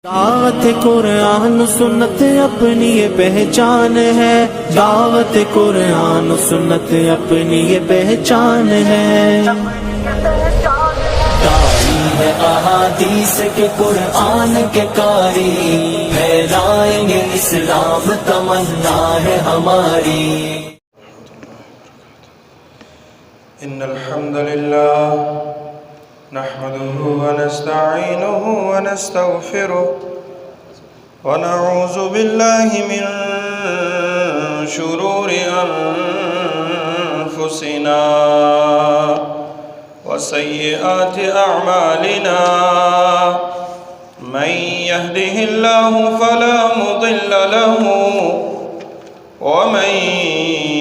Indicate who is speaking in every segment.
Speaker 1: دعوت قرآن سنت اپنی یہ پہچان ہے، دعوت قرآن سنت اپنی یہ پہچان ہے، داعی ہے احادیث کے قرآن کے قاری، پھیلائیں گے اسلام تمنا ہے ہماری۔
Speaker 2: ان الحمد للہ نحمده ونستعینه ونستغفره ونعوذ باللہ من شرور انفسنا وسیئات اعمالنا، من يهده الله فلا مضل له ومن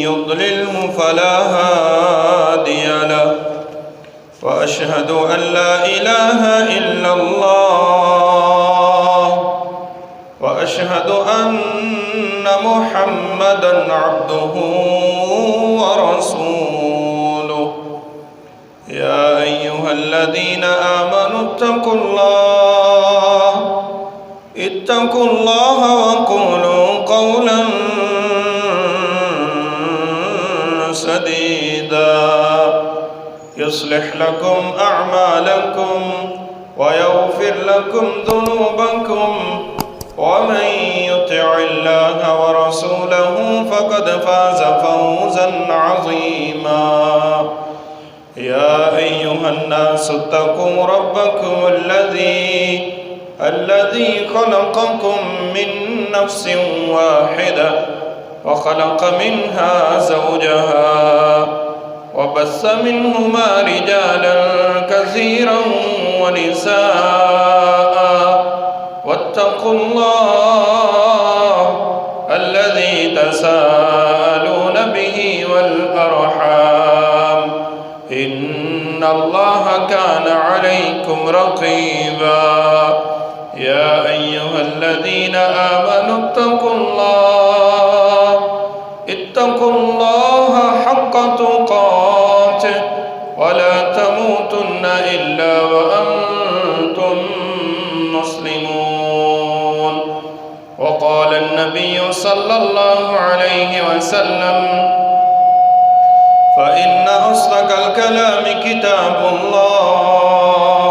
Speaker 2: يضلله فلا هادي له، وأشهد أن لا إله إلا الله وأشهد أن محمدًا عبده ورسوله، يا أيها الذين آمنوا اتقوا الله وقولوا قولا سديدا يصلح لكم أعمالكم ويغفر لكم ذنوبكم، ومن يطع الله ورسوله فقد فاز فوزا عظيما، يا أيها الناس اتقوا ربكم الذي خلقكم من نفس واحدة وخلق منها زوجها وبث منهما رجالا كثيرا ونساء، واتقوا الله الذي تساءلون به والأرحام، إن الله كان عليكم رقيبا، يا أيها الذين آمنوا اتقوا الله حق تقاته ولا تموتن إلا وأنتم مسلمون، وقال النبي صلى الله عليه وسلم: فإن أصدق الكلام كتاب الله،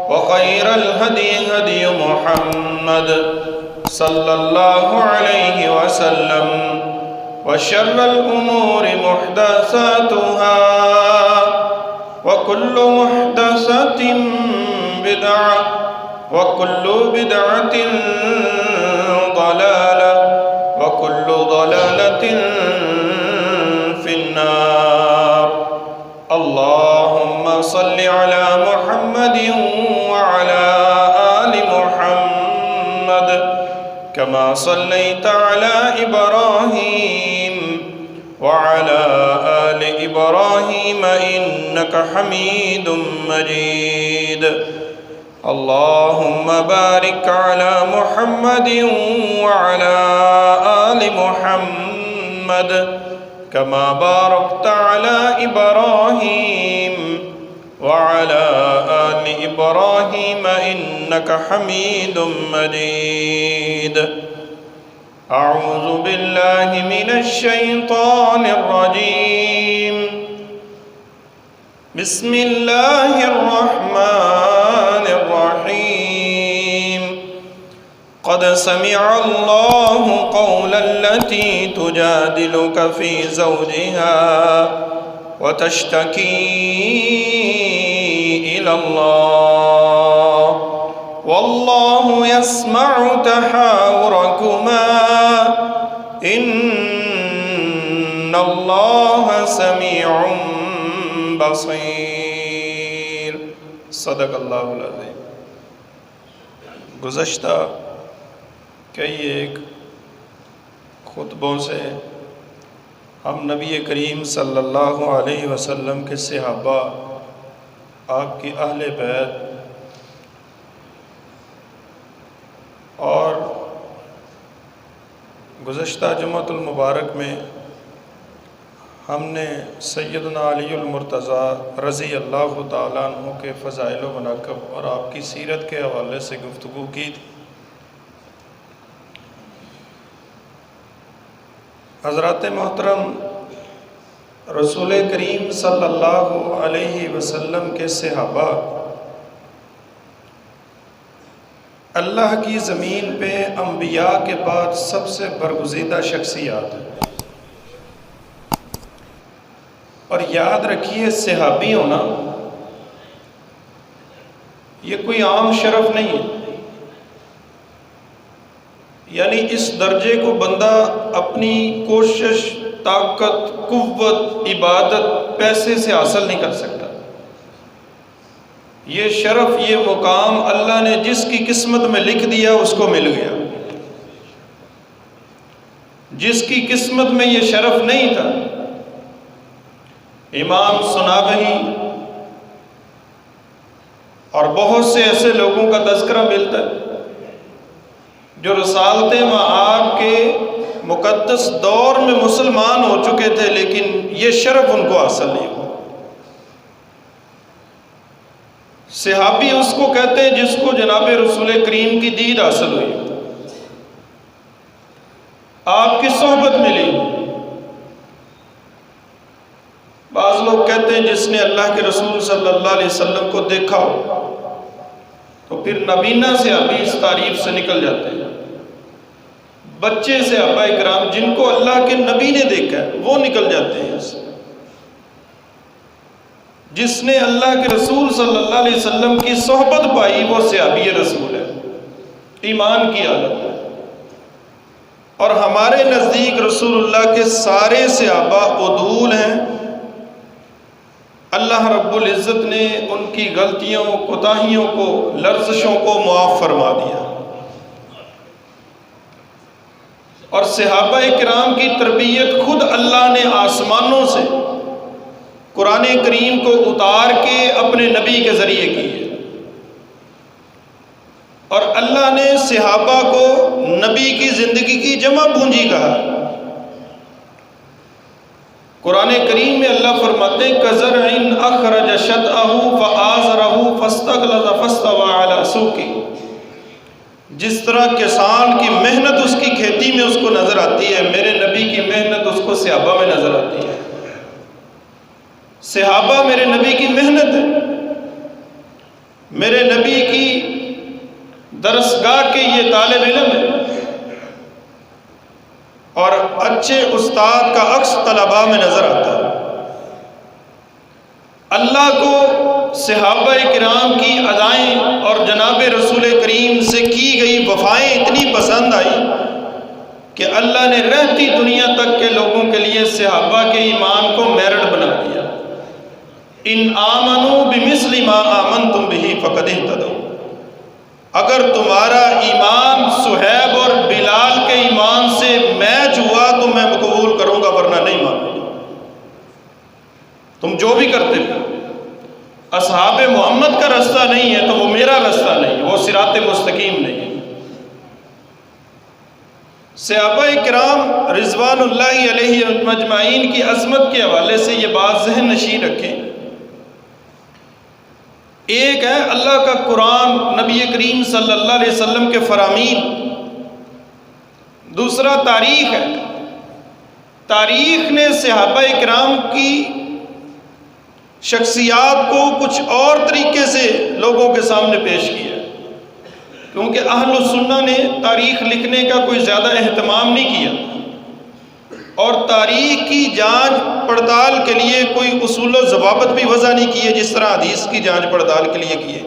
Speaker 2: وخير الهدي هدي محمد صلى الله عليه وسلم، وشر الأمور محدثاتها، وكل محدثة بدعة، وكل بدعة ضلالة، وكل ضلالة في النار۔ اللهم صل على محمد وعلى آل محمد كما صليت على إبراهيم وعلى آل إبراهيم إنك حميد مجيد، اللهم بارك على محمد وعلى آل محمد كما باركت على إبراهيم وعلى آل إبراهيم إنك حميد مجيد۔ أعوذ بالله من الشيطان الرجيم، بسم الله الرحمن الرحيم، قد سمع الله قول التي تجادلك في زوجها وتشتكي إلى الله، والله يسمع تحاوركما إن الله سميع بصير۔ صدق اللہ العظیم۔ گزشتہ کئی ایک خطبوں سے ہم نبی کریم صلی اللہ علیہ وسلم کے صحابہ، آپ کی اہل بیت اور گزشتہ جمعۃ المبارک میں ہم نے سیدنا علی المرتضیٰ رضی اللہ تعالیٰ عنہ کے فضائل و مناقب اور آپ کی سیرت کے حوالے سے گفتگو کی تھی۔ حضرات محترم، رسول کریم صلی اللہ علیہ وسلم کے صحابہ اللہ کی زمین پہ انبیاء کے بعد سب سے برگزیدہ شخصیات ہیں۔ اور یاد رکھیے، صحابی ہونا یہ کوئی عام شرف نہیں ہے، یعنی اس درجے کو بندہ اپنی کوشش، طاقت، قوت، عبادت، پیسے سے حاصل نہیں کر سکتا۔ یہ شرف، یہ مقام اللہ نے جس کی قسمت میں لکھ دیا اس کو مل گیا۔ جس کی قسمت میں یہ شرف نہیں تھا، امام سنابحی اور بہت سے ایسے لوگوں کا تذکرہ ملتا ہے جو رسالت معاد کے مقدس دور میں مسلمان ہو چکے تھے، لیکن یہ شرف ان کو حاصل نہیں ہوا۔ صحابی اس کو کہتے ہیں جس کو جناب رسول کریم کی دید حاصل ہوئی، آپ کی صحبت ملی۔ بعض لوگ کہتے ہیں جس نے اللہ کے رسول صلی اللہ علیہ وسلم کو دیکھا ہو تو پھر نبینہ صحابی اس تعریف سے نکل جاتے ہیں۔ بچے صحابہ کرام جن کو اللہ کے نبی نے دیکھا ہے وہ نکل جاتے ہیں اس سے۔ جس نے اللہ کے رسول صلی اللہ علیہ وسلم کی صحبت پائی وہ صحابی رسول ہے، ایمان کی حالت ہے۔ اور ہمارے نزدیک رسول اللہ کے سارے صحابہ عدول ہیں۔ اللہ رب العزت نے ان کی غلطیوں، کوتاہیوں کو، لرزشوں کو معاف فرما دیا۔ اور صحابہ کرام کی تربیت خود اللہ نے آسمانوں سے قرآن کریم کو اتار کے اپنے نبی کے ذریعے کی ہے۔ اور اللہ نے صحابہ کو نبی کی زندگی کی جمع پونجی کہا۔ قرآن کریم میں اللہ فرماتے ہیں کَزَرْعٍ أَخْرَجَ شَطْأَهُ فَآزَرَهُ فَاسْتَغْلَظَ فَاسْتَوَىٰ عَلَىٰ سُوقِهِ۔ جس طرح کسان کی محنت اس کی کھیتی میں اس کو نظر آتی ہے، میرے نبی کی محنت اس کو صحابہ میں نظر آتی ہے۔ صحابہ میرے نبی کی محنت ہے، میرے نبی کی درسگاہ کے یہ طالب علم ہے، اور اچھے استاد کا عکس طلباء میں نظر آتا ہے۔ اللہ کو صحابہ کرام کی ادائیں اور جناب رسول کریم سے کی گئی وفائیں اتنی پسند آئی کہ اللہ نے رہتی دنیا تک کے لوگوں کے لیے صحابہ کے ایمان کو میرٹ بنا دیا۔ ان آمنوا بمثل ما آمنتم به فقد اهتدوا۔ اگر تمہارا ایمان صہیب اور بلال کے ایمان سے میچ ہوا تو میں قبول کروں گا، ورنہ نہیں مانوں گا۔ تم جو بھی کرتے ہو، اصحاب محمد کا رستہ نہیں ہے تو وہ میرا رستہ نہیں ہے، وہ صراط مستقیم نہیں ہے۔ صحابہ کرام رضوان اللہ علیہ مجمعین کی عظمت کے حوالے سے یہ بات ذہن نشین رکھیں۔ ایک ہے اللہ کا قرآن، نبی کریم صلی اللہ علیہ وسلم کے فرامین، دوسرا تاریخ ہے۔ تاریخ نے صحابہ کرام کی شخصیات کو کچھ اور طریقے سے لوگوں کے سامنے پیش کیا، کیونکہ اہل السنہ نے تاریخ لکھنے کا کوئی زیادہ اہتمام نہیں کیا، اور تاریخ کی جانچ پڑتال کے لیے کوئی اصول و ضوابط بھی وضع نہیں کیے جس طرح حدیث کی جانچ پڑتال کے لیے کیے۔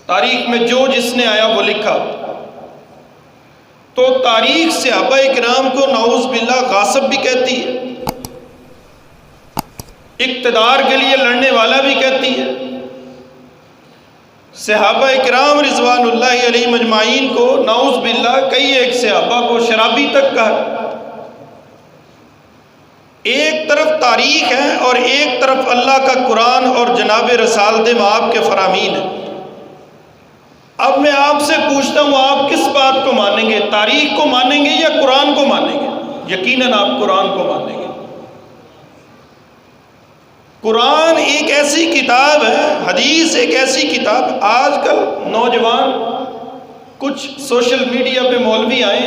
Speaker 2: تاریخ میں جو جس نے آیا وہ لکھا۔ تو تاریخ صحابہ کرام کو نعوذ باللہ غاصب بھی کہتی ہے، اقتدار کے لیے لڑنے والا بھی کہتی ہے۔ صحابہ کرام رضوان اللہ علیہ مجمعین کو نعوذ باللہ کئی ایک صحابہ کو شرابی تک کہا۔ ایک طرف تاریخ ہے اور ایک طرف اللہ کا قرآن اور جناب رسالت مآب کے فرامین ہیں۔ اب میں آپ سے پوچھتا ہوں، آپ کس بات کو مانیں گے؟ تاریخ کو مانیں گے یا قرآن کو مانیں گے؟ یقیناً آپ قرآن کو مانیں گے۔ قرآن ایک ایسی کتاب ہے، حدیث ایک ایسی کتاب۔ آج کل نوجوان کچھ سوشل میڈیا پہ مولوی آئے،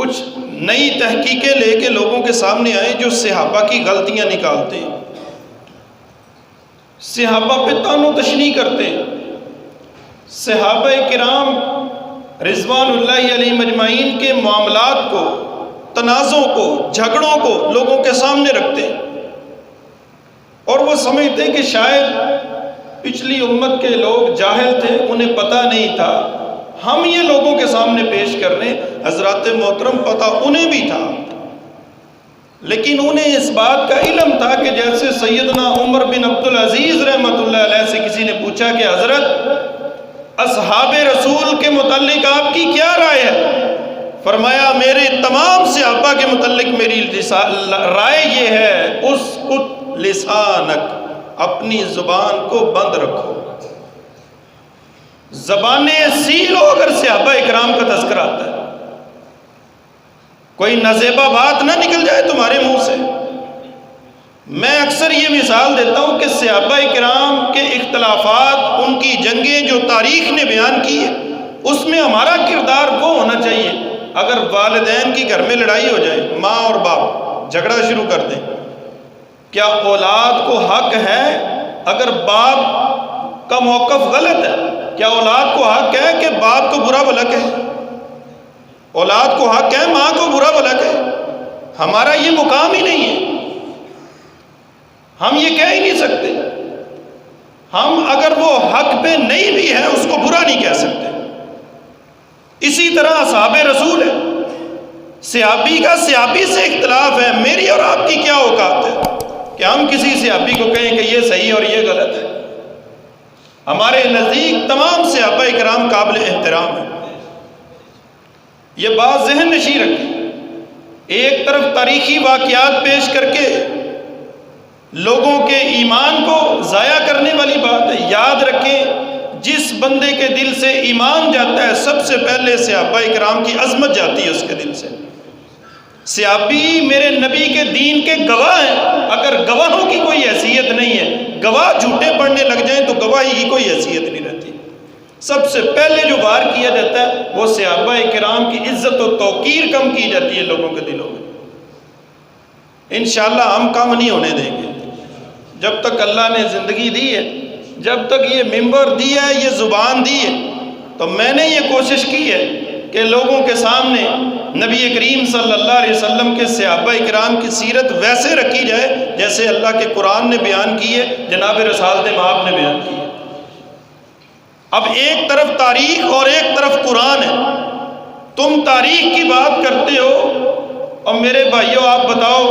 Speaker 2: کچھ نئی تحقیقیں لے کے لوگوں کے سامنے آئیں جو صحابہ کی غلطیاں نکالتے ہیں، صحابہ پہ طعن و تشنیع کرتے ہیں، صحابہ کرام رضوان اللہ علیہ مجمعین کے معاملات کو، تنازعوں کو، جھگڑوں کو لوگوں کے سامنے رکھتے ہیں، اور وہ سمجھتے ہیں کہ شاید پچھلی امت کے لوگ جاہل تھے، انہیں پتہ نہیں تھا، ہم یہ لوگوں کے سامنے پیش کر رہے ہیں۔ حضرات محترم پتہ انہیں بھی تھا، لیکن انہیں اس بات کا علم تھا کہ جیسے سیدنا عمر بن عبدالعزیز رحمۃ اللہ علیہ سے کسی نے پوچھا کہ حضرت اصحاب رسول کے متعلق آپ کی کیا رائے ہے؟ فرمایا میرے تمام صحابہ کے متعلق میری رائے یہ ہے، اسکت لسانک، اپنی زبان کو بند رکھو، زبانیں سیل ہو اگر صحابہ اکرام کا تذکرہ آتا ہے، کوئی نازیبہ بات نہ نکل جائے تمہارے منہ سے۔ میں اکثر یہ مثال دیتا ہوں کہ صحابہ اکرام کے اختلافات، ان کی جنگیں جو تاریخ نے بیان کی ہے، اس میں ہمارا کردار وہ ہونا چاہیے۔ اگر والدین کی گھر میں لڑائی ہو جائے، ماں اور باپ جھگڑا شروع کر دیں، کیا اولاد کو حق ہے اگر باپ کا موقف غلط ہے، کیا اولاد کو حق ہے کہ باپ کو برا بھلا کہے؟ اولاد کو حق ہے ماں کو برا بھلا کہے؟ ہمارا یہ مقام ہی نہیں ہے، ہم یہ کہہ ہی نہیں سکتے۔ ہم اگر وہ حق پہ نہیں بھی ہے اس کو برا نہیں کہہ سکتے۔ اسی طرح اصحاب رسول ہے، صحابی کا صحابی سے اختلاف ہے، میری اور آپ کی کیا اوقات ہے کہ ہم کسی صحابی کو کہیں کہ یہ صحیح اور یہ غلط ہے؟ ہمارے نزدیک تمام صحابہ کرام قابل احترام ہیں، یہ بات ذہن نشین رکھیں۔ ایک طرف تاریخی واقعات پیش کر کے لوگوں کے ایمان کو ضائع کرنے والی بات ہے۔ یاد رکھیں جس بندے کے دل سے ایمان جاتا ہے سب سے پہلے صحابہ کرام کی عظمت جاتی ہے اس کے دل سے۔ صحابی میرے نبی کے دین کے گواہ ہیں، اگر گواہوں کی کوئی حیثیت نہیں ہے، گواہ جھوٹے پڑھنے لگ جائیں تو گواہی کی کوئی حیثیت نہیں رہتی۔ سب سے پہلے جو وار کیا جاتا ہے وہ صحابہ کرام کی عزت و توقیر کم کی جاتی ہے لوگوں کے دلوں میں۔ انشاءاللہ ہم کم نہیں ہونے دیں گے، جب تک اللہ نے زندگی دی ہے، جب تک یہ ممبر دیا ہے، یہ زبان دی ہے، تو میں نے یہ کوشش کی ہے کہ لوگوں کے سامنے نبی کریم صلی اللہ علیہ وسلم کے صحابہ کرام کی سیرت ویسے رکھی جائے جیسے اللہ کے قرآن نے بیان کی ہے، جناب رسالت مآب نے بیان کی ہے۔ اب ایک طرف تاریخ اور ایک طرف قرآن ہے، تم تاریخ کی بات کرتے ہو، اور میرے بھائیوں آپ بتاؤ،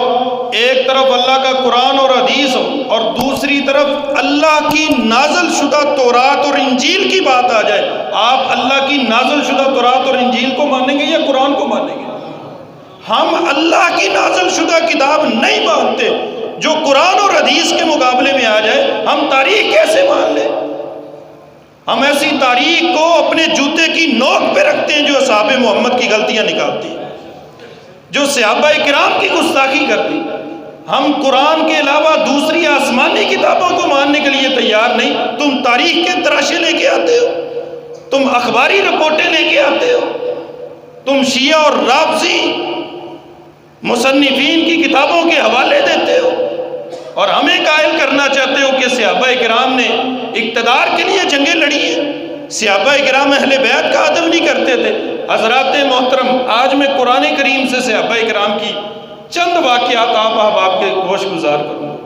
Speaker 2: ایک طرف اللہ کا قرآن اور حدیث ہو اور دوسری طرف اللہ کی نازل شدہ تورات اور انجیل کی بات آ جائے، آپ اللہ کی نازل شدہ تورات اور انجیل کو مانیں گے یا قرآن کو مانیں گے؟ ہم اللہ کی نازل شدہ کتاب نہیں مانتے، جو قرآن اور حدیث کے مقابلے میں آ جائے ہم تاریخ کیسے مان لیں؟ ہم ایسی تاریخ کو اپنے جوتے کی نوک پہ رکھتے ہیں جو اصحاب محمد کی غلطیاں نکالتی ہے، جو صحابہ کرام کی گستاخی کرتی۔ ہم قرآن کے علاوہ دوسری آسمانی کتابوں کو ماننے کے لیے تیار نہیں۔ تم تاریخ کے تراشے لے کے آتے ہو، تم اخباری رپورٹیں لے کے آتے ہو، تم شیعہ اور رافضی مصنفین کی کتابوں کے حوالے دیتے ہو، اور ہمیں قائل کرنا چاہتے ہو کہ صحابہ کرام نے اقتدار کے لیے جنگیں لڑی ہیں، صحابہ کرام اہل بیت کا ادب نہیں کرتے تھے۔ حضرات محترم، آج میں قرآن کریم سے صحابہ کرام کی چند واقعات آپ احباب کے گوش گزار کروں گا۔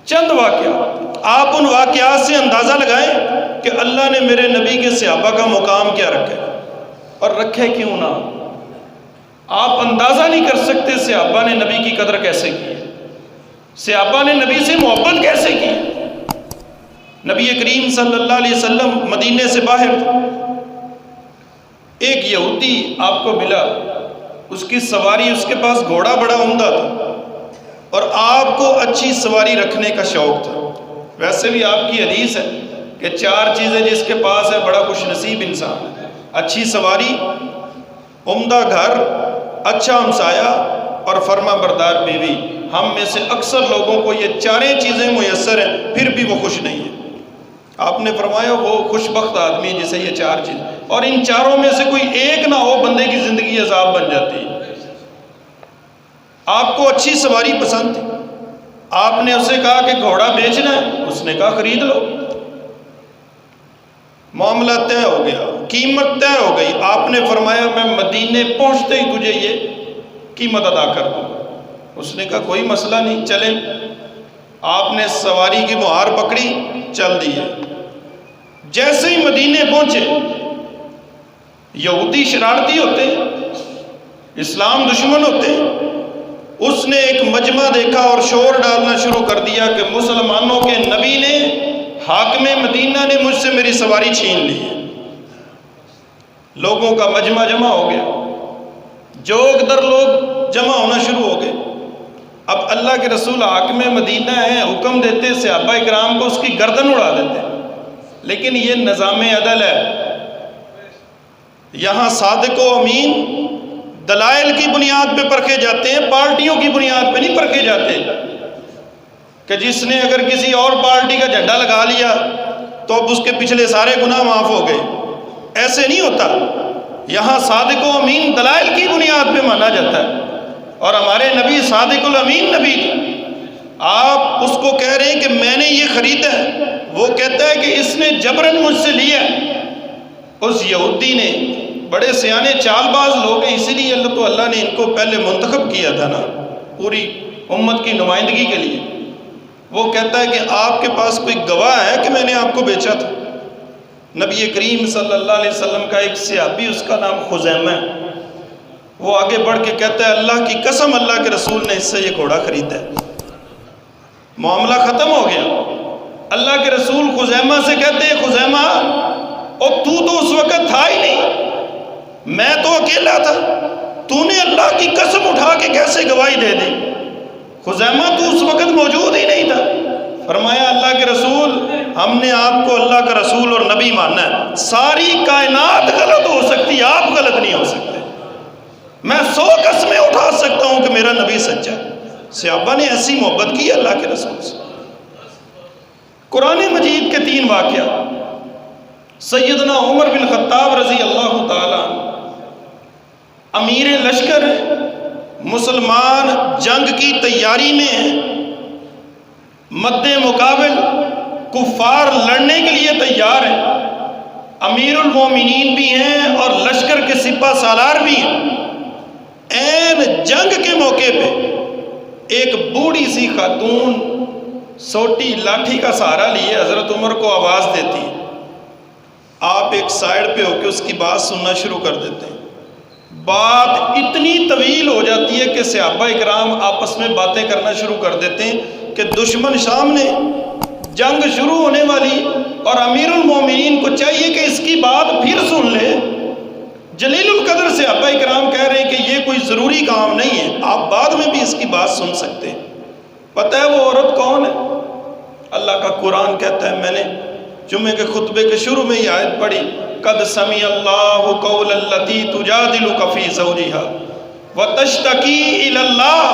Speaker 2: چند واقعات، آپ ان واقعات سے اندازہ لگائیں کہ اللہ نے میرے نبی کے صحابہ کا مقام کیا رکھا ہے اور رکھے کیوں نہ۔ آپ اندازہ نہیں کر سکتے صحابہ نے نبی کی قدر کیسے کی، صحابہ نے نبی سے محبت کیسے کی۔ نبی کریم صلی اللہ علیہ وسلم مدینے سے باہر تھے، ایک یہودی آپ کو ملا، اس کی سواری، اس کے پاس گھوڑا بڑا عمدہ تھا اور آپ کو اچھی سواری رکھنے کا شوق تھا۔ ویسے بھی آپ کی حدیث ہے کہ 4 چیزیں جس کے پاس ہے بڑا خوش نصیب انسان ہے: اچھی سواری، عمدہ گھر، اچھا ہمسایہ اور فرما بردار بیوی۔ ہم میں سے اکثر لوگوں کو یہ 4 چیزیں میسر ہیں، پھر بھی وہ خوش نہیں ہے۔ آپ نے فرمایا وہ خوش بخت آدمی جسے یہ 4 چیزیں، اور ان 4 میں سے کوئی ایک نہ ہو بندے کی زندگی عذاب بن جاتی ہے۔ آپ کو اچھی سواری پسند تھی، آپ نے اسے کہا کہ گھوڑا بیچنا ہے، اس نے کہا خرید لو، معاملہ طے ہو گیا، قیمت طے ہو گئی۔ آپ نے فرمایا میں مدینے پہنچتے ہی تجھے یہ قیمت ادا کر دوں۔ اس نے کہا کوئی مسئلہ نہیں، چلیں۔ آپ نے سواری کی مہار پکڑی، چل دیے۔ جیسے ہی مدینے پہنچے، یہودی شرارتی ہوتے ہیں، اسلام دشمن ہوتے ہیں، اس نے ایک مجمع دیکھا اور شور ڈالنا شروع کر دیا کہ مسلمانوں کے نبی نے، حاکم مدینہ نے مجھ سے میری سواری چھین لی ہے۔ لوگوں کا مجمع جمع ہو گیا، جوگ در لوگ جمع ہونا شروع ہو گئے۔ اب اللہ کے رسول حاکم مدینہ ہیں، حکم دیتے صحابہ کرام کو اس کی گردن اڑا دیتے، لیکن یہ نظام عدل ہے۔ یہاں صادق و امین دلائل کی بنیاد پہ پرکھے جاتے ہیں، پارٹیوں کی بنیاد پہ نہیں پرکھے جاتے کہ جس نے اگر کسی اور پارٹی کا جھنڈا لگا لیا تو اب اس کے پچھلے سارے گناہ معاف ہو گئے۔ ایسے نہیں ہوتا، یہاں صادق و امین دلائل کی بنیاد پہ مانا جاتا ہے، اور ہمارے نبی صادق الامین نبی تھے۔ آپ اس کو کہہ رہے ہیں کہ میں نے یہ خریدا ہے، وہ کہتا ہے کہ اس نے جبرن مجھ سے لیا۔ اس یہودی نے، بڑے سیانے چال باز لوگ ہیں، اسی لیے اللہ نے ان کو پہلے منتخب کیا تھا نا پوری امت کی نمائندگی کے لیے۔ وہ کہتا ہے کہ آپ کے پاس کوئی گواہ ہے کہ میں نے آپ کو بیچا تھا؟ نبی کریم صلی اللہ علیہ وسلم کا ایک صحابی، اس کا نام خزیمہ ہے، وہ آگے بڑھ کے کہتا ہے اللہ کی قسم اللہ کے رسول نے اس سے یہ گھوڑا خریدا ہے۔ معاملہ ختم ہو گیا۔ اللہ کے رسول خزیمہ سے کہتے ہیں خزیمہ، اور تو اس وقت تھا ہی نہیں، میں تو اکیلا تھا، تو نے اللہ کی قسم اٹھا کے کیسے گواہی دے دی؟ خزیمہ تو اس وقت موجود ہی نہیں تھا۔ فرمایا اللہ کے رسول، ہم نے آپ کو اللہ کا رسول اور نبی ماننا ہے، ساری کائنات غلط ہو سکتی، آپ غلط نہیں ہو سکتے، میں 100 قسمیں اٹھا سکتا ہوں کہ میرا نبی سچا ہے۔ صحابہ نے ایسی محبت کی اللہ کے رسول سے۔ قرآن مجید کے 3 واقعات۔ سیدنا عمر بن خطاب رضی اللہ تعالیٰ امیر لشکر ہیں، مسلمان جنگ کی تیاری میں ہیں، مد مقابل کفار لڑنے کے لیے تیار ہیں، امیر المومنین بھی ہیں اور لشکر کے سپہ سالار بھی ہیں۔ این جنگ کے موقع پہ ایک بوڑھی سی خاتون سوٹی لاٹھی کا سہارا لیے حضرت عمر کو آواز دیتی ہے۔ آپ ایک سائیڈ پہ ہو کے اس کی بات سننا شروع کر دیتے ہیں۔ بات اتنی طویل ہو جاتی ہے کہ صحابہ اکرام آپس میں باتیں کرنا شروع کر دیتے ہیں کہ دشمن سامنے، جنگ شروع ہونے والی، اور امیر المومنین کو چاہیے کہ اس کی بات پھر سن لے۔ جلیل القدر صحابہ اکرام کہہ رہے ہیں کہ یہ کوئی ضروری کام نہیں ہے، آپ بعد میں بھی اس کی بات سن سکتے ہیں۔ پتہ ہے وہ عورت کون ہے؟ اللہ کا قرآن کہتا ہے، میں نے جمعے کے خطبے کے شروع میں یہ آیت پڑھی، قد سمع اللہ قول التی تجادلک فی زوجہا وتشتکی الی اللہ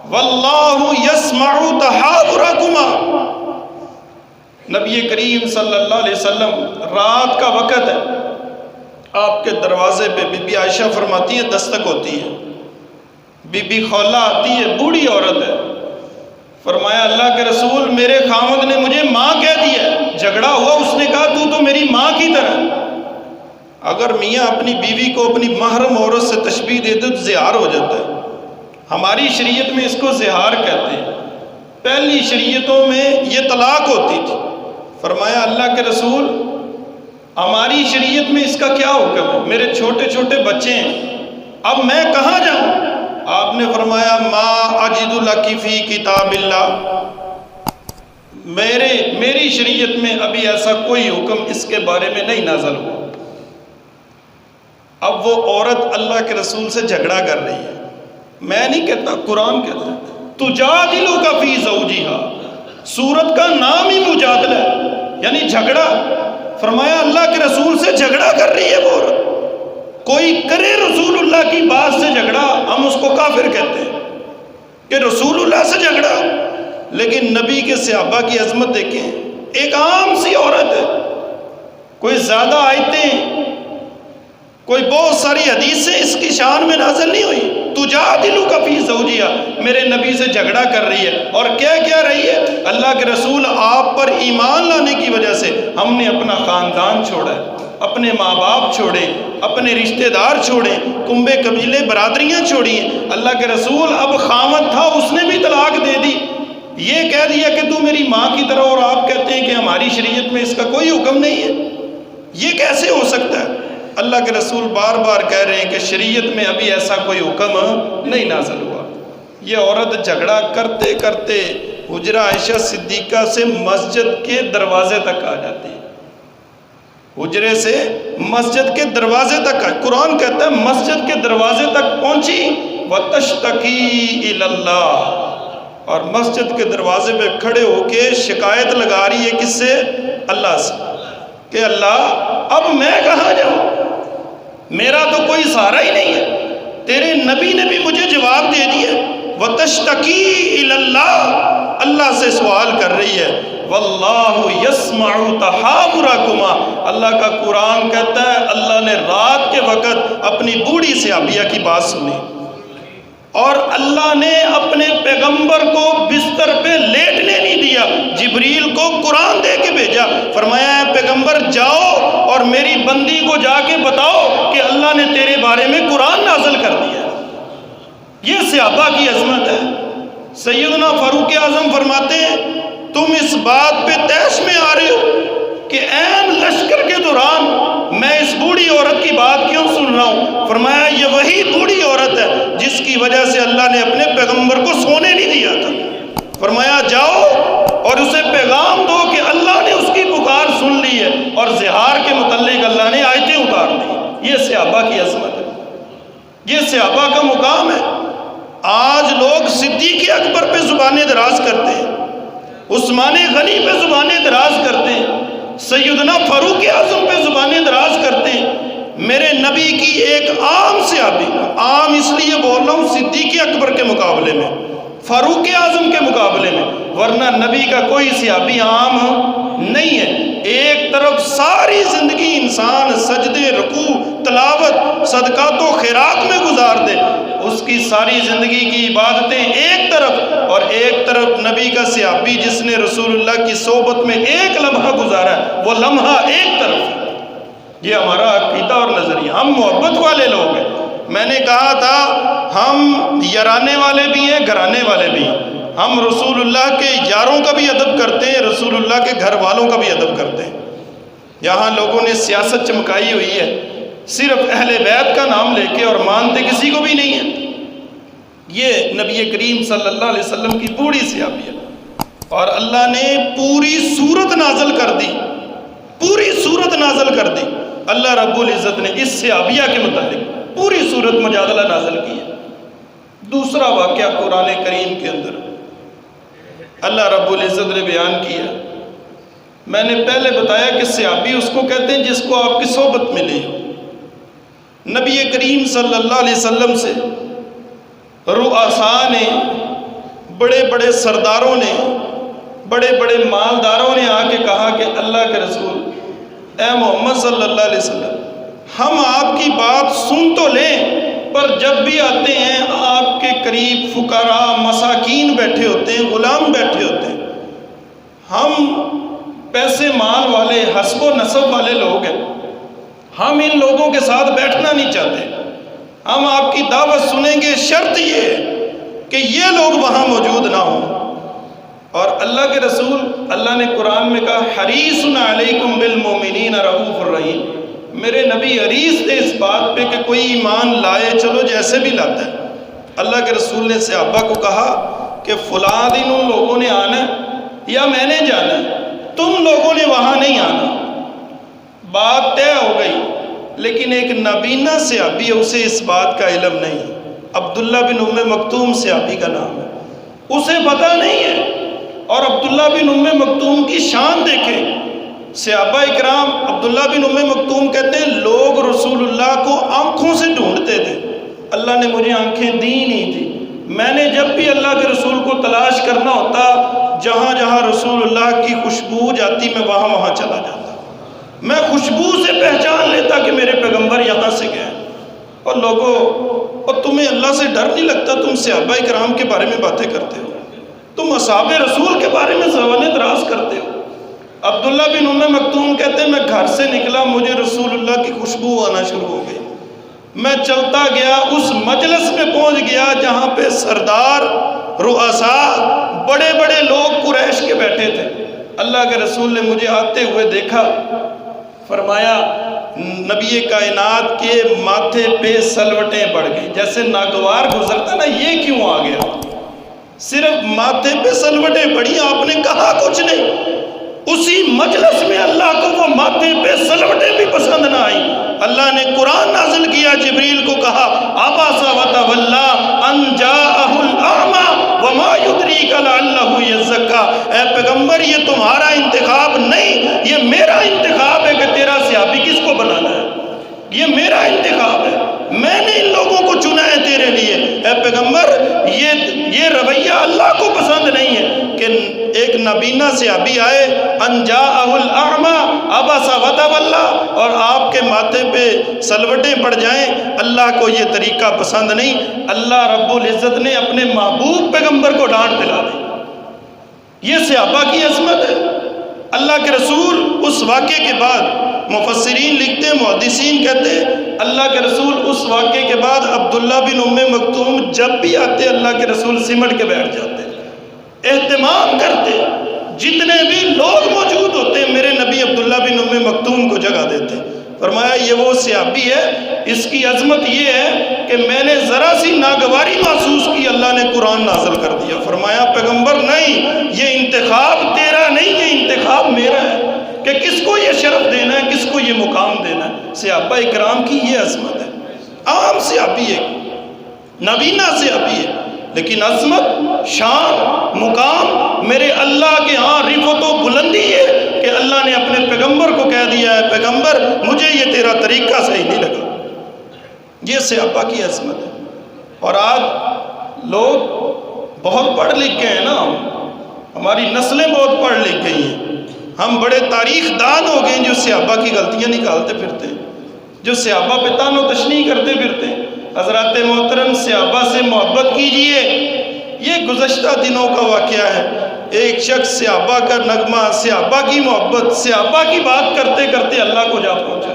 Speaker 2: واللہ یسمع تحاورکما۔ نبی کریم صلی اللہ علیہ وسلم، رات کا وقت ہے، آپ کے دروازے پہ بی بی عائشہ فرماتی ہے دستک ہوتی ہے، بی بی خولہ آتی ہے، بوڑھی عورت ہے۔ فرمایا اللہ کے رسول، میرے خاوند نے مجھے ماں کہہ دیا ہے، جھگڑا ہوا، اس نے کہا تو میری ماں کی طرح۔ اگر میاں اپنی بیوی کو اپنی محرم عورت سے تشبیہ دے دے تو زہار ہو جاتا ہے۔ ہماری شریعت میں اس کو زہار کہتے ہیں، پہلی شریعتوں میں یہ طلاق ہوتی تھی۔ فرمایا اللہ کے رسول، ہماری شریعت میں اس کا کیا حکم ہے؟ میرے چھوٹے چھوٹے بچے ہیں، اب میں کہاں جاؤں؟ آپ نے فرمایا ما اجد لک فی کتاب اللہ، میری شریعت میں ابھی ایسا کوئی حکم اس کے بارے میں نہیں نازل ہوا۔ اب وہ عورت اللہ کے رسول سے جھگڑا کر رہی ہے، میں نہیں کہتا، قرآن کہتا ہے تجادلک فی زوجہا، سورت کا نام ہی مجادلہ ہے، یعنی جھگڑا۔ فرمایا اللہ کے رسول سے جھگڑا کر رہی ہے وہ عورت۔ کوئی کرے رسول اللہ کی بات سے جھگڑا، ہم اس کو کافر کہتے ہیں کہ رسول اللہ سے جھگڑا، لیکن نبی کے صحابہ کی عظمت دیکھیں۔ ایک عام سی عورت ہے، کوئی زیادہ آیتیں، کوئی بہت ساری حدیثیں اس کی شان میں نازل نہیں ہوئی، تجادلک فی زوجہا، میرے نبی سے جھگڑا کر رہی ہے، اور کیا رہی ہے؟ اللہ کے رسول آپ پر ایمان لانے کی وجہ سے ہم نے اپنا خاندان چھوڑا ہے، اپنے ماں باپ چھوڑے، اپنے رشتہ دار چھوڑے، کنبے قبیلے برادریاں چھوڑی ہیں۔ اللہ کے رسول اب خاوند تھا، اس نے بھی طلاق دے دی، یہ کہہ دیا کہ تو میری ماں کی طرح، اور آپ کہتے ہیں کہ ہماری شریعت میں اس کا کوئی حکم نہیں ہے، یہ کیسے ہو سکتا ہے؟ اللہ کے رسول بار بار کہہ رہے ہیں کہ شریعت میں ابھی ایسا کوئی حکم نہیں نازل ہوا۔ یہ عورت جھگڑا کرتے کرتے حجرہ عائشہ صدیقہ سے مسجد کے دروازے تک آ جاتی ہے، حجرے سے مسجد کے دروازے تک قرآن کہتا ہے مسجد کے دروازے تک پہنچی، وَتَشْتَكِي إِلَى اللَّهِ، اور مسجد کے دروازے پہ کھڑے ہو کے شکایت لگا رہی ہے کس سے؟ اللہ سے، کہ اللہ اب میں کہاں جاؤں، میرا تو کوئی سہارا ہی نہیں ہے، تیرے نبی نے بھی مجھے جواب دے دیا۔ وَتَشْتَكِي إِلَى اللَّهِ، اللہ سے سوال کر رہی ہے۔ وَاللَّهُ يَسْمَعُ تَحَاوُرَكُمَا، اللہ کا قرآن کہتا ہے اللہ نے رات کے وقت اپنی بوڑھی صحابیہ کی بات سنی، اور اللہ نے اپنے پیغمبر کو بستر پہ لیٹنے نہیں دیا، جبریل کو قرآن دے کے بھیجا، فرمایا ہے پیغمبر جاؤ اور میری بندی کو جا کے بتاؤ کہ اللہ نے تیرے بارے میں قرآن نازل کر دیا۔ یہ صحابہ کی عظمت ہے۔ سیدنا فاروق اعظم فرماتے ہیں تم اس بات پہ تیش میں آ رہے ہو کہ عین لشکر کے دوران میں اس بوڑھی عورت کی بات کیوں سن رہا ہوں؟ فرمایا یہ وہی بوڑھی عورت ہے جس کی وجہ سے اللہ نے اپنے پیغمبر کو سونے نہیں دیا تھا۔ فرمایا جاؤ اور اسے پیغام دو کہ اللہ نے اس کی پکار سن لی ہے، اور زہار کے متعلق اللہ نے آیتیں اتار دی۔ یہ صحابہ کی عظمت ہے، یہ صحابہ کا مقام ہے۔ آج لوگ صدیق اکبر پہ زبانیں دراز کرتے ہیں، عثمان غنی پہ زبانیں دراز کرتے ہیں، سیدنا فاروق اعظم پہ زبانیں دراز کرتے ہیں۔ میرے نبی کی ایک عام صحابی، عام اس لیے بول رہا ہوں صدیق اکبر کے مقابلے میں، فاروق اعظم کے مقابلے میں، ورنہ نبی کا کوئی صحابی عام نہیں ہے۔ ایک طرف ساری زندگی انسان سجدے، رکوع، تلاوت، صدقات و خیرات میں گزار دے، اس کی ساری زندگی کی عبادتیں ایک طرف، اور ایک طرف نبی کا صحابی جس نے رسول اللہ کی صحبت میں ایک لمحہ گزارا ہے، وہ لمحہ ایک طرف۔ یہ ہمارا عقیدہ اور نظریہ، ہم محبت والے لوگ ہیں۔ میں نے کہا تھا ہم یارانے والے بھی ہیں، گھرانے والے بھی ہیں۔ ہم رسول اللہ کے یاروں کا بھی ادب کرتے ہیں، رسول اللہ کے گھر والوں کا بھی ادب کرتے ہیں۔ یہاں لوگوں نے سیاست چمکائی ہوئی ہے صرف اہل بیت کا نام لے کے، اور مانتے کسی کو بھی نہیں ہے۔ یہ نبی کریم صلی اللہ علیہ وسلم کی بوڑھی صحابیہ، اور اللہ نے پوری سورت نازل کر دی، پوری سورت نازل کر دی۔ اللہ رب العزت نے اس صحابیہ کے متعلق پوری سورت مجادلہ نازل کی ہے۔ دوسرا واقعہ قرآن کریم کے اندر اللہ رب العزت نے بیان کیا، میں نے پہلے بتایا کہ صحابی اس کو کہتے ہیں جس کو آپ کی صحبت ملی ہو۔ نبی کریم صلی اللہ علیہ وسلم سے رؤساء نے، بڑے بڑے سرداروں نے، بڑے بڑے مالداروں نے آ کے کہا کہ اللہ کے رسول اے محمد صلی اللہ علیہ وسلم، ہم آپ کی بات سن تو لیں، پر جب بھی آتے ہیں آپ کے قریب فقراء، مساکین بیٹھے ہوتے ہیں، غلام بیٹھے ہوتے ہیں، ہم پیسے مال والے، حسب و نسب والے لوگ ہیں، ہم ان لوگوں کے ساتھ بیٹھنا نہیں چاہتے، ہم آپ کی دعوت سنیں گے، شرط یہ ہے کہ یہ لوگ وہاں موجود نہ ہوں۔ اور اللہ کے رسول، اللہ نے قرآن میں کہا حریص علیکم بالمؤمنین رؤوف الرحیم، میرے نبی حریص تھے اس بات پہ کہ کوئی ایمان لائے، چلو جیسے بھی لاتا ہے۔ اللہ کے رسول نے صحابہ کو کہا کہ فلاں دن ان لوگوں نے آنا ہے یا میں نے جانا ہے، تم لوگوں نے وہاں نہیں آنا۔ بات طے ہو گئی، لیکن ایک نابینا صحابی ہے، اسے اس بات کا علم نہیں۔ عبداللہ بن ام مکتوم صحابی کا نام ہے، اسے پتہ نہیں ہے۔ اور عبداللہ بن ام مکتوم کی شان دیکھیں، صحابہ اکرام، عبداللہ بن ام مکتوم کہتے ہیں لوگ رسول اللہ کو آنکھوں سے ڈھونڈتے تھے، اللہ نے مجھے آنکھیں دی نہیں تھی، میں نے جب بھی اللہ کے رسول کو تلاش کرنا ہوتا، جہاں جہاں رسول اللہ کی خوشبو جاتی میں وہاں وہاں چلا جاتا، میں خوشبو سے پہچان لیتا کہ میرے پیغمبر یہاں سے گئے۔ اور لوگوں، اور تمہیں اللہ سے ڈر نہیں لگتا؟ تم صحابہ کرام کے بارے میں باتیں کرتے ہو، تم اصحاب رسول کے بارے میں سوال دراز کرتے ہو۔ عبداللہ بن ام مکتوم کہتے ہیں میں گھر سے نکلا، مجھے رسول اللہ کی خوشبو آنا شروع ہو گئی، میں چلتا گیا، اس مجلس میں پہنچ گیا جہاں پہ سردار، رؤساء، بڑے بڑے لوگ قریش کے بیٹھے تھے۔ اللہ کے رسول نے مجھے آتے ہوئے دیکھا، فرمایا نبی کائنات کے ماتھے پہ سلوٹیں پڑ گئی، جیسے ناگوار گزرتا نا، یہ کیوں آ گیا؟ صرف ماتھے پہ سلوٹیں پڑی، آپ نے کہا کچھ نہیں۔ اسی مجلس میں اللہ کو وہ ماتھے پہ سلوٹیں بھی پسند نہ آئی، اللہ نے قرآن نازل کیا، جبریل کو کہا عبس وتولی ان جاءہ الاعمی وما یدریک لعلہ یزکا، اے پیغمبر یہ تمہارا انتخاب نہیں، یہ میرا انتخاب ہے کہ تیرا صحابی کس کو بنانا ہے، یہ میرا انتخاب ہے، میں نے ان لوگوں کو چنا ہے تیرے لیے۔ اے پیغمبر یہ رویہ اللہ کو پسند نہیں ہے کہ ایک نابینا صحابی آئے، ان جاءہ الاعمی عبس وتولی، اور آپ کے ماتھے پہ سلوٹیں پڑ جائیں، اللہ کو یہ طریقہ پسند نہیں۔ اللہ رب العزت نے اپنے محبوب پیغمبر کو ڈانٹ دلا دی، یہ صحابہ کی عظمت ہے۔ اللہ کے رسول اس واقعے کے بعد، مفسرین لکھتے ہیں، محدثین کہتے ہیں، اللہ کے رسول اس واقعے کے بعد عبداللہ بن ام مکتوم جب بھی آتے اللہ کے رسول سمٹ کے بیٹھ جاتے، اہتمام کرتے، جتنے بھی لوگ موجود ہوتے میرے نبی عبداللہ بن ام مکتوم کو جگہ دیتے۔ فرمایا یہ وہ صحابی ہے، اس کی عظمت یہ ہے کہ میں نے ذرا سی ناگواری محسوس کی، اللہ نے قرآن نازل کر دیا۔ فرمایا پیغمبر نہیں، یہ انتخاب تیرا نہیں، یہ انتخاب میرا ہے کہ کس کو یہ شرف دینا ہے، کس کو یہ مقام دینا ہے۔ صحابہ اکرام کی یہ عظمت ہے۔ عام صحابی ہے، نابینا صحابی ہے، لیکن عظمت، شان، مقام میرے اللہ کے ہاں رفعت و بلندی ہے کہ اللہ نے اپنے پیغمبر کو کہہ دیا ہے پیغمبر مجھے یہ تیرا طریقہ صحیح نہیں لگا۔ یہ صحابہ کی عظمت ہے۔ اور آج لوگ بہت پڑھ لکھ گئے ہیں نا، ہماری نسلیں بہت پڑھ لکھ گئی ہیں، ہم بڑے تاریخ دان ہو گئے ہیں جو صحابہ کی غلطیاں نکالتے پھرتے ہیں، جو صحابہ پہ تان و تشنیع کرتے پھرتے ہیں۔ حضرات محترم صحابہ سے محبت کیجئے، یہ گزشتہ دنوں کا واقعہ ہے۔ ایک شخص صحابہ کا نغمہ، صحابہ کی محبت، صحابہ کی بات کرتے کرتے اللہ کو جا پہنچا۔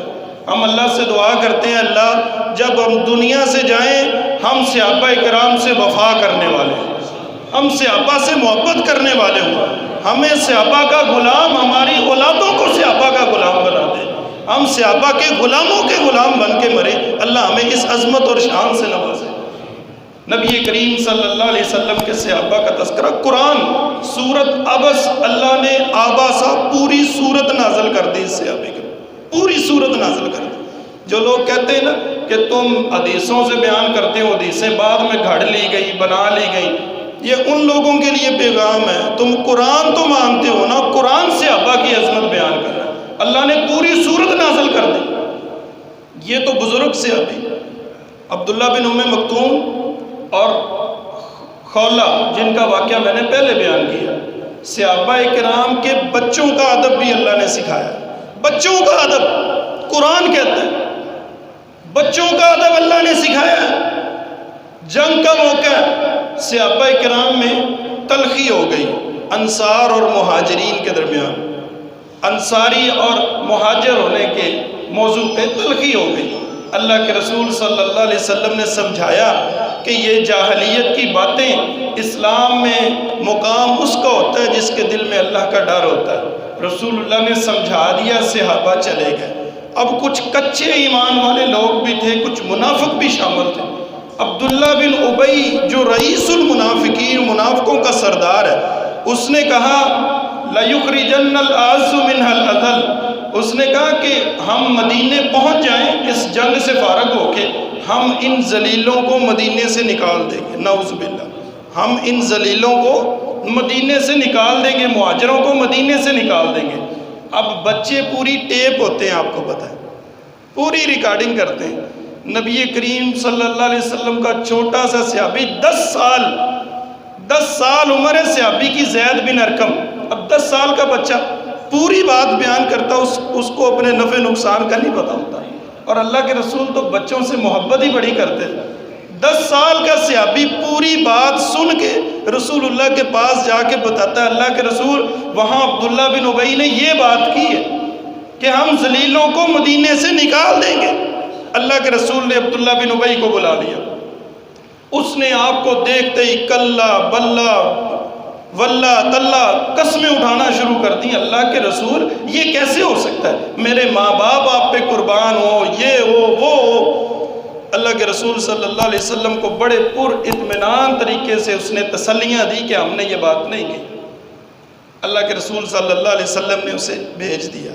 Speaker 2: ہم اللہ سے دعا کرتے ہیں اللہ جب ہم دنیا سے جائیں ہم صحابہ کرام سے وفا کرنے والے ہیں، ہم صحابہ سے محبت کرنے والے ہوں، ہمیں صحابہ کا غلام، ہماری اولادوں کو صحابہ کا غلام بنا دے، ہم صحابہ کے غلاموں کے غلام بن کے مرے۔ اللہ ہمیں اس عظمت اور شان سے نوازے۔ نبی کریم صلی اللہ علیہ وسلم کے صحابہ کا تذکرہ قرآن سورت عبس، اللہ نے آباسا پوری سورت نازل کر دی، اس صحابے کی پوری سورت نازل کر دی۔ جو لوگ کہتے ہیں نا کہ تم حدیثوں سے بیان کرتے ہو، حدیثیں بعد میں گھڑ لی گئی، بنا لی گئی، یہ ان لوگوں کے لیے پیغام ہے، تم قرآن تو مانتے ہو نا، قرآن صحابہ کی عظمت بیان کر رہا ہے، اللہ نے پوری سورت نازل کر دی۔ یہ تو بزرگ صحابی عبداللہ بن ام مکتوم اور خولہ جن کا واقعہ میں نے پہلے بیان کیا، صحابہ کرام کے بچوں کا ادب بھی اللہ نے سکھایا۔ بچوں کا ادب قرآن کہتا ہے، بچوں کا ادب اللہ نے سکھایا ہے۔ جنگ کا موقع، صحابہ کرام میں تلخی ہو گئی انصار اور مہاجرین کے درمیان، انصاری اور مہاجر ہونے کے موضوع پہ تلخی ہو گئی۔ اللہ کے رسول صلی اللہ علیہ وسلم نے سمجھایا کہ یہ جاہلیت کی باتیں، اسلام میں مقام اس کا ہوتا ہے جس کے دل میں اللہ کا ڈر ہوتا ہے۔ رسول اللہ نے سمجھا دیا، صحابہ چلے گئے۔ اب کچھ کچے ایمان والے لوگ بھی تھے، کچھ منافق بھی شامل تھے۔ عبداللہ بن ابی جو رئیس المنافقین، منافقوں کا سردار ہے، اس نے کہا لَيُخْرِجَنَّ الْأَعَزُّ مِنْهَا الْأَذَلَّ، اس نے کہا کہ ہم مدینے پہنچ جائیں اس جنگ سے فارغ ہو کے، ہم ان ذلیلوں کو مدینے سے نکال دیں گے، نعوذ باللہ، ہم ان ذلیلوں کو مدینے سے نکال دیں گے، مہاجروں کو مدینے سے نکال دیں گے۔ اب بچے پوری ٹیپ ہوتے ہیں، آپ کو پتہ ہے، پوری ریکارڈنگ کرتے ہیں۔ نبی کریم صلی اللہ علیہ وسلم کا چھوٹا سا صحابی، 10 سال عمر ہے صحابی کی، زید بن ارقم، اب 10 سال کا بچہ پوری بات بیان کرتا، اس کو اپنے نفع نقصان کا نہیں پتا ہوتا، اور اللہ کے رسول تو بچوں سے محبت ہی بڑی کرتے۔ 10 سال کا صحابی پوری بات سن کے رسول اللہ کے پاس جا کے بتاتا ہے اللہ کے رسول وہاں عبداللہ بن ابی نے یہ بات کی ہے کہ ہم ذلیلوں کو مدینے سے نکال دیں گے۔ اللہ کے رسول نے عبداللہ بن ابی کو بلا لیا، اس نے آپ کو دیکھتے ہی کلا بلا واللہ تلا قسمیں اٹھانا شروع کر دی۔ اللہ کے رسول یہ کیسے ہو سکتا ہے؟ میرے ماں باپ آپ پہ قربان ہو، یہ ہو وہ ہو۔ اللہ کے رسول صلی اللہ علیہ وسلم کو بڑے پر اطمینان طریقے سے اس نے تسلیاں دی کہ ہم نے یہ بات نہیں کی۔ اللہ کے رسول صلی اللہ علیہ وسلم نے اسے بھیج دیا۔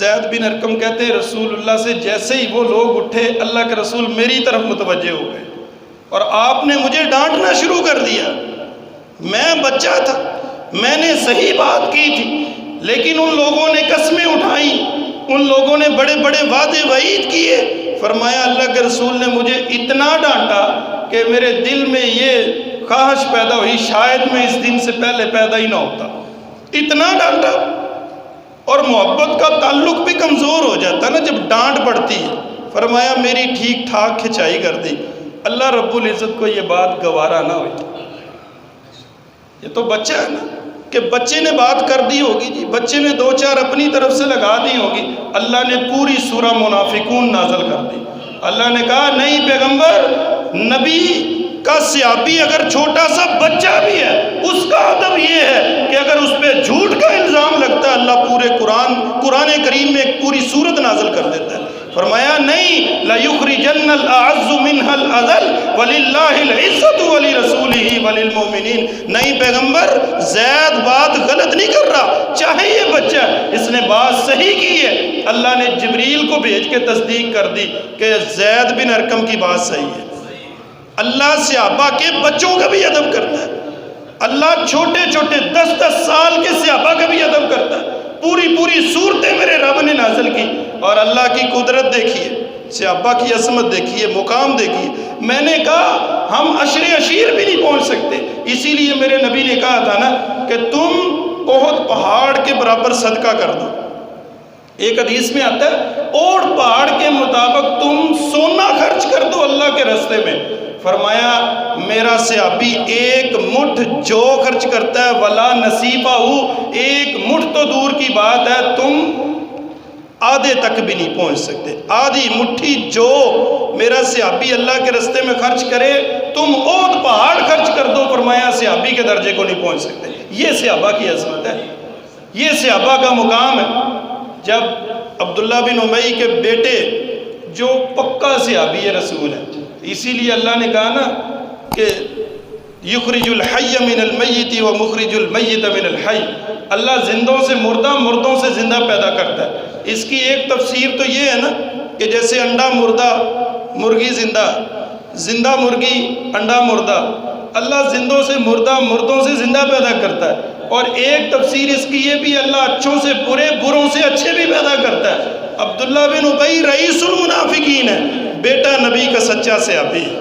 Speaker 2: زید بن ارقم کہتے ہیں رسول اللہ سے جیسے ہی وہ لوگ اٹھے اللہ کے رسول میری طرف متوجہ ہو گئے اور آپ نے مجھے ڈانٹنا شروع کر دیا۔ میں بچہ تھا، میں نے صحیح بات کی تھی، لیکن ان لوگوں نے قسمیں اٹھائیں، ان لوگوں نے بڑے بڑے وعدے وعید کیے۔ فرمایا اللہ کے رسول نے مجھے اتنا ڈانٹا کہ میرے دل میں یہ خواہش پیدا ہوئی شاید میں اس دن سے پہلے پیدا ہی نہ ہوتا۔ اتنا ڈانٹا، اور محبت کا تعلق بھی کمزور ہو جاتا ہے نا جب ڈانٹ پڑتی ہے۔ فرمایا میری ٹھیک ٹھاک کھچائی کر دی۔ اللہ رب العزت کو یہ بات گوارا نہ ہوئی۔ یہ تو بچہ ہے نا کہ بچے نے بات کر دی ہوگی جی، بچے نے دو چار اپنی طرف سے لگا دی ہوگی، اللہ نے پوری سورہ منافقون نازل کر دی۔ اللہ نے کہا نہیں پیغمبر، نبی کا صحابی اگر چھوٹا سا بچہ بھی ہے اس کا ادب یہ ہے کہ اگر اس پہ جھوٹ کا الزام لگتا ہے اللہ پورے قرآن کریم میں ایک پوری سورت نازل کر دیتا ہے۔ فرمایا نہیں لَيُخْرِجَنَّ الْأَعَزُّ مِنْهَا الْأَذَلُّ وَلِلَّهِ الْعِزَّةُ وَلِرَسُولِهِ وَلِلْمُؤْمِنِينَ۔ نہیں پیغمبر، زید بات غلط نہیں کر رہا، چاہے یہ بچہ اس نے بات صحیح کی ہے۔ اللہ نے جبریل کو بھیج کے تصدیق کر دی کہ زید بن ارقم کی بات صحیح ہے۔ اللہ صحابہ کے بچوں کا بھی ادب کرتا ہے، اللہ چھوٹے چھوٹے 10 سال کے صحابہ کا بھی ادب کرتا ہے۔ پوری صورتیں میرے رب نے نازل کی، اور اللہ کی قدرت دیکھیے، صحابہ کی عظمت دیکھیے، مقام دیکھیے۔ میں نے کہا ہم عشر عشیر بھی نہیں پہنچ سکتے، اسی لیے میرے نبی نے کہا تھا نا کہ تم احد پہاڑ کے برابر صدقہ کر دو۔ ایک حدیث میں آتا ہے احد پہاڑ کے مطابق تم سونا خرچ کر دو اللہ کے راستے میں۔ فرمایا میرا صحابی ایک مٹھ جو خرچ کرتا ہے ولا نصیبہ ہو، ایک مٹھ تو دور کی بات ہے، تم آدھے تک بھی نہیں پہنچ سکتے۔ آدھی مٹھی جو میرا صحابی اللہ کے راستے میں خرچ کرے، تم احد پہاڑ خرچ کر دو، فرمایا صحابی کے درجے کو نہیں پہنچ سکتے۔ یہ صحابہ کی عظمت ہے، یہ صحابہ کا مقام ہے۔ جب عبداللہ بن ابی کے بیٹے جو پکا صحابی رسول ہے، اسی لیے اللہ نے کہا نا کہ یخرج الحی من المیت و مخرج المیت من الحی، اللہ زندوں سے مردہ، مردوں سے زندہ پیدا کرتا ہے۔ اس کی ایک تفسیر تو یہ ہے نا کہ جیسے انڈا مردہ مرغی زندہ، زندہ مرغی انڈا مردہ، اللہ زندوں سے مردہ، مردوں سے زندہ پیدا کرتا ہے۔ اور ایک تفسیر اس کی یہ بھی اللہ اچھوں سے برے، بروں سے اچھے بھی پیدا کرتا ہے۔ عبداللہ بن ابی رئیس المنافقین ہے، بیٹا نبی کا سچا صحابی ہے،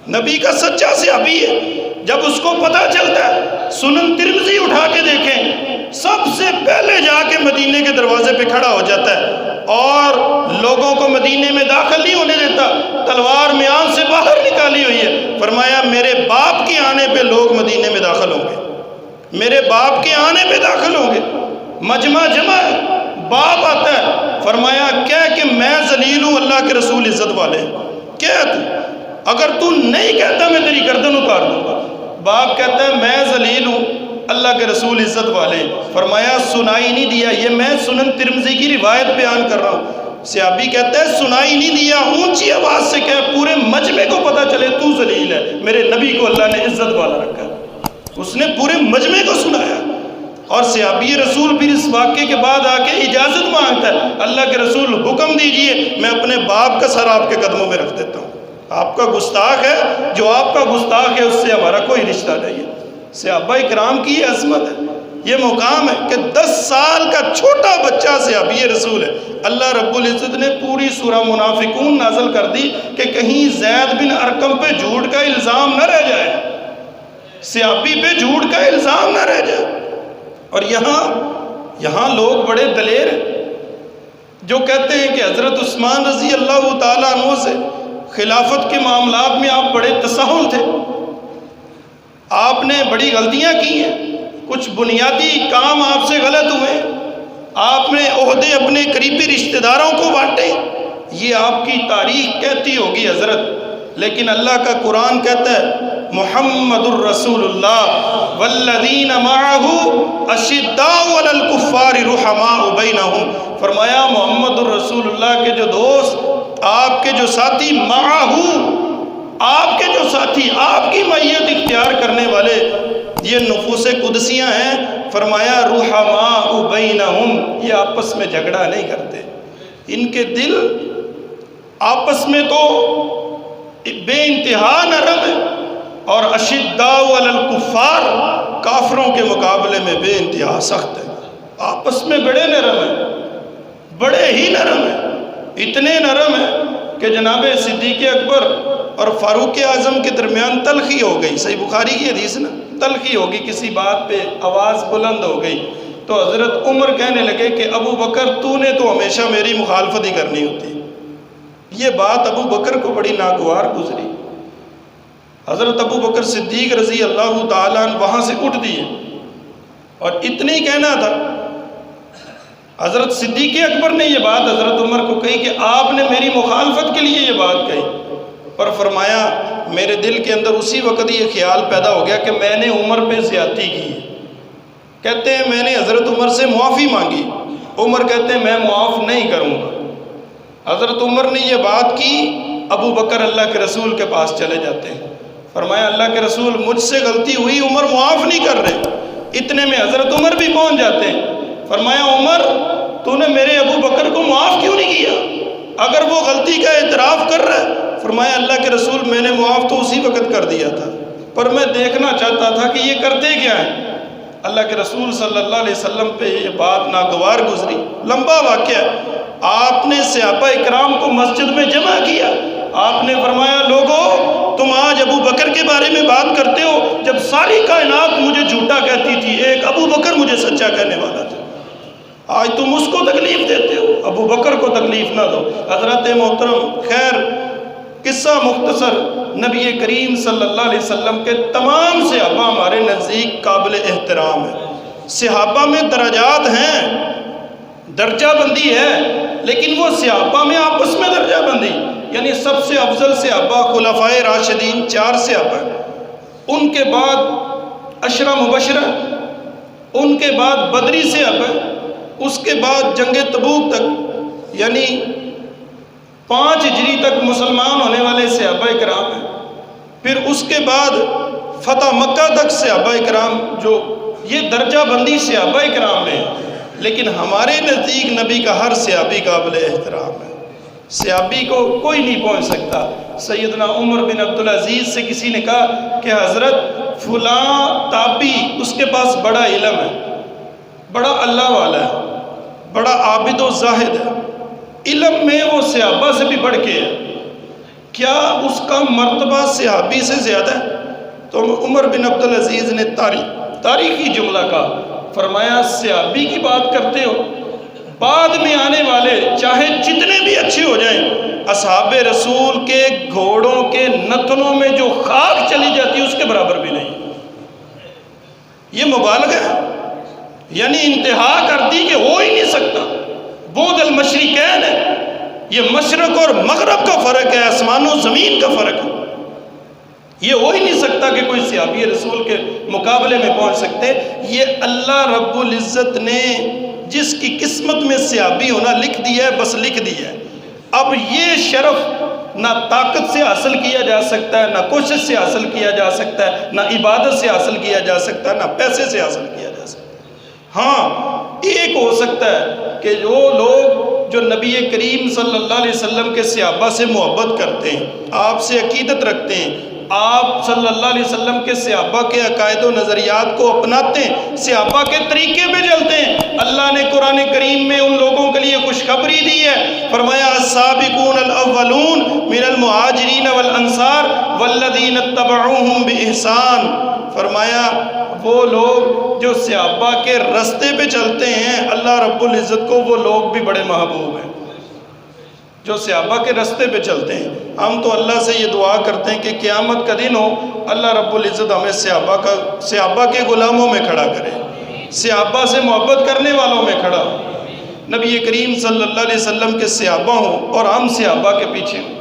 Speaker 2: نبی کا سچا صحابی ہے۔ جب اس کو پتہ چلتا ہے، سنن ترمذی اٹھا کے دیکھیں، سب سے پہلے جا کے مدینے کے دروازے پہ کھڑا ہو جاتا ہے اور لوگوں کو مدینے میں داخل نہیں ہونے دیتا، تلوار میان سے باہر نکالی ہوئی ہے۔ فرمایا میرے باپ کے آنے پہ لوگ مدینے میں داخل ہوں گے، میرے باپ کے آنے پہ داخل ہوں گے۔ مجمع جمع ہے، باپ آتا ہے، فرمایا کہہ کہ میں ذلیل ہوں، اللہ کے رسول عزت والے ہیں، کہہ تو، اگر تو نہیں کہتا میں تیری گردن اتار دوں گا۔ باپ کہتا ہے میں ذلیل ہوں، اللہ کے رسول عزت والے ہیں۔ فرمایا سنائی نہیں دیا، یہ میں سنن ترمذی کی روایت بیان کر رہا ہوں۔ صحابی کہتا ہے سنائی نہیں دیا، اونچی آواز سے کہہ پورے مجمع کو پتہ چلے تو ذلیل ہے، میرے نبی کو اللہ نے عزت والا رکھا۔ اس نے پورے مجمع کو سنایا، اور صحابی رسول پھر اس واقعے کے بعد آ کے اجازت مانگتا ہے، اللہ کے رسول حکم دیجئے میں اپنے باپ کا سر آپ کے قدموں میں رکھ دیتا ہوں، آپ کا گستاخ ہے، جو آپ کا گستاخ ہے اس سے ہمارا کوئی رشتہ نہیں ہے۔ صحابہ کرام کی یہ عظمت ہے، یہ مقام ہے کہ 10 سال کا چھوٹا بچہ صحابی رسول ہے۔ اللہ رب العزت نے پوری سورہ منافقون نازل کر دی کہ کہیں زید بن ارقم پہ جھوٹ کا الزام نہ رہ جائے، صحابی پہ جھوٹ کا الزام نہ رہ جائے۔ اور یہاں لوگ بڑے دلیر ہیں جو کہتے ہیں کہ حضرت عثمان رضی اللہ تعالیٰ عنہ سے خلافت کے معاملات میں آپ بڑے تساہل تھے، آپ نے بڑی غلطیاں کی ہیں، کچھ بنیادی کام آپ سے غلط ہوئے، آپ نے عہدے اپنے قریبی رشتہ داروں کو بانٹے، یہ آپ کی تاریخ کہتی ہوگی حضرت، لیکن اللہ کا قرآن کہتا ہے محمد الرسول اللہ والذین معہ اشداء علی الکفار رحماء بینہم، فرمایا محمد الرسول اللہ کے جو دوست، آپ کے جو ساتھی، معہ، آپ کے جو ساتھی، آپ کی معیت اختیار کرنے والے، یہ نفوس قدسیاں ہیں، فرمایا رحماء بینہم، یہ آپس میں جھگڑا نہیں کرتے، ان کے دل آپس میں تو بے انتہا نرم ہے، اور اشداء علی الکفار، کافروں کے مقابلے میں بے انتہا سخت ہے، آپس میں بڑے نرم ہیں، بڑے ہی نرم ہیں، اتنے نرم ہیں کہ جناب صدیق اکبر اور فاروق اعظم کے درمیان تلخی ہو گئی، صحیح بخاری کی حدیث نا، تلخی ہوگی، کسی بات پہ آواز بلند ہو گئی، تو حضرت عمر کہنے لگے کہ ابو بکر تو نے تو ہمیشہ میری مخالفت ہی کرنی ہوتی، یہ بات ابو بکر کو بڑی ناگوار گزری، حضرت ابو بکر صدیق رضی اللہ تعالیٰ عنہ وہاں سے اٹھ دیے، اور اتنی کہنا تھا، حضرت صدیق اکبر نے یہ بات حضرت عمر کو کہی کہ آپ نے میری مخالفت کے لیے یہ بات کہی، پر فرمایا میرے دل کے اندر اسی وقت یہ خیال پیدا ہو گیا کہ میں نے عمر پہ زیادتی کی ہے، کہتے ہیں میں نے حضرت عمر سے معافی مانگی، عمر کہتے ہیں میں معاف نہیں کروں گا، حضرت عمر نے یہ بات کی، ابو بکر اللہ کے رسول کے پاس چلے جاتے ہیں، فرمایا اللہ کے رسول مجھ سے غلطی ہوئی، عمر معاف نہیں کر رہے، اتنے میں حضرت عمر بھی پہنچ جاتے ہیں، فرمایا عمر تو نے میرے ابو بکر کو معاف کیوں نہیں کیا، اگر وہ غلطی کا اعتراف کر رہا ہے، فرمایا اللہ کے رسول میں نے معاف تو اسی وقت کر دیا تھا، پر میں دیکھنا چاہتا تھا کہ یہ کرتے کیا ہیں، اللہ کے رسول صلی اللہ علیہ وسلم پہ یہ بات ناگوار گزری، لمبا واقعہ، آپ نے صحابہ اکرام کو مسجد میں جمع کیا، آپ نے فرمایا لوگو تم آج ابو بکر کے بارے میں بات کرتے ہو، جب ساری کائنات مجھے جھوٹا کہتی تھی، ایک ابو بکر مجھے سچا کہنے والا تھا، آج تم اس کو تکلیف دیتے ہو، ابو بکر کو تکلیف نہ دو۔ حضرت محترم، خیر قصہ مختصر، نبی کریم صلی اللہ علیہ وسلم کے تمام صحابہ ہمارے نزدیک قابل احترام ہیں، صحابہ میں درجات ہیں، درجہ بندی ہے، لیکن وہ صحابہ میں آپس میں درجہ بندی، یعنی سب سے افضل صحابہ خلفائے راشدین 4 صحابہ، ان کے بعد عشرہ مبشرہ، ان کے بعد بدری صحابہ، اس کے بعد جنگ تبوک تک، یعنی 5 ہجری تک مسلمان ہونے والے صحابہ کرام ہیں، پھر اس کے بعد فتح مکہ تک صحابہ کرام، جو یہ درجہ بندی صحابہ کرام میں ہے، لیکن ہمارے نزدیک نبی کا ہر صحابی قابل احترام ہے، صحابی کو کوئی نہیں پہنچ سکتا۔ سیدنا عمر بن عبدالعزیز سے کسی نے کہا کہ حضرت فلاں تابعی، اس کے پاس بڑا علم ہے، بڑا اللہ والا ہے، بڑا عابد و زاہد ہے، علم میں وہ صحابہ سے بھی بڑھ کے ہے، کیا اس کا مرتبہ صحابی سے زیادہ ہے؟ تو عمر بن عبدالعزیز نے تاریخی جملہ کہا، فرمایا صحابی کی بات کرتے ہو، بعد میں آنے والے چاہے جتنے بھی اچھے ہو جائیں، اصحاب رسول کے گھوڑوں کے نتنوں میں جو خاک چلی جاتی ہے اس کے برابر بھی نہیں، یہ مبالغہ ہے، یعنی انتہا کر دی کہ ہو ہی نہیں سکتا، بعد المشرقین ہے، یہ مشرق اور مغرب کا فرق ہے، آسمان و زمین کا فرق ہے، یہ ہو ہی نہیں سکتا کہ کوئی صحابی رسول کے مقابلے میں پہنچ سکتے، یہ اللہ رب العزت نے جس کی قسمت میں صحابی ہونا لکھ دیا ہے، بس لکھ دیا ہے، اب یہ شرف نہ طاقت سے حاصل کیا جا سکتا ہے، نہ کوشش سے حاصل کیا جا سکتا ہے، نہ عبادت سے حاصل کیا جا سکتا ہے، نہ پیسے سے حاصل کیا جا سکتا ہے۔ ہاں ایک ہو سکتا ہے کہ جو لوگ جو نبی کریم صلی اللہ علیہ وسلم کے صحابہ سے محبت کرتے ہیں، آپ سے عقیدت رکھتے ہیں، آپ صلی اللہ علیہ وسلم کے صحابہ کے عقائد و نظریات کو اپناتے ہیں، صحابہ کے طریقے پہ چلتے ہیں، اللہ نے قرآن کریم میں ان لوگوں کے لیے خوشخبری دی ہے، فرمایا السابقون الاولون من المہاجرین والانصار والذین اتبعوہم بإحسان، فرمایا وہ لوگ جو صحابہ کے رستے پہ چلتے ہیں، اللہ رب العزت کو وہ لوگ بھی بڑے محبوب ہیں۔ جو صحابہ کے رستے پہ چلتے ہیں. ہم تو اللہ سے یہ دعا کرتے ہیں کہ قیامت کا دن ہو اللہ رب العزت ہمیں صحابہ کے غلاموں میں کھڑا کرے، صحابہ سے محبت کرنے والوں میں کھڑا ہو. نبی کریم صلی اللہ علیہ وسلم کے صحابہ ہوں اور ہم صحابہ کے پیچھے ہوں،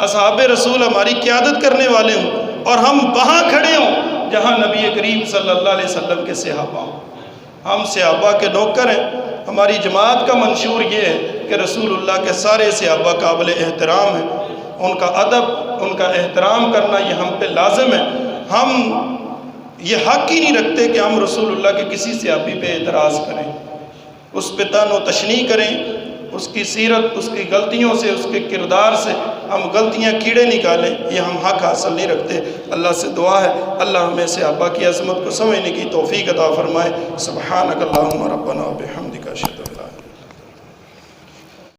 Speaker 2: اصحاب رسول ہماری قیادت کرنے والے ہوں اور ہم وہاں کھڑے ہوں جہاں نبی کریم صلی اللہ علیہ وسلم کے صحابہ ہوں. ہم صحابہ کے نوکر ہیں. ہماری جماعت کا منشور یہ ہے کہ رسول اللہ کے سارے صحابہ قابل احترام ہیں، ان کا ادب، ان کا احترام کرنا یہ ہم پہ لازم ہے. ہم یہ حق ہی نہیں رکھتے کہ ہم رسول اللہ کے کسی صحابی پہ اعتراض کریں، اس پہ تن و تشنیع کریں، اس کی سیرت، اس کی غلطیوں سے، اس کے کردار سے ہم غلطیاں کیڑے نکالیں. یہ ہم حق حاصل نہیں رکھتے. اللہ سے دعا ہے اللہ ہمیں صحابہ کی عظمت کو سمجھنے کی توفیق عطا فرمائے. سبحانک اللہم ربنا و بحمدک اشہد ان لا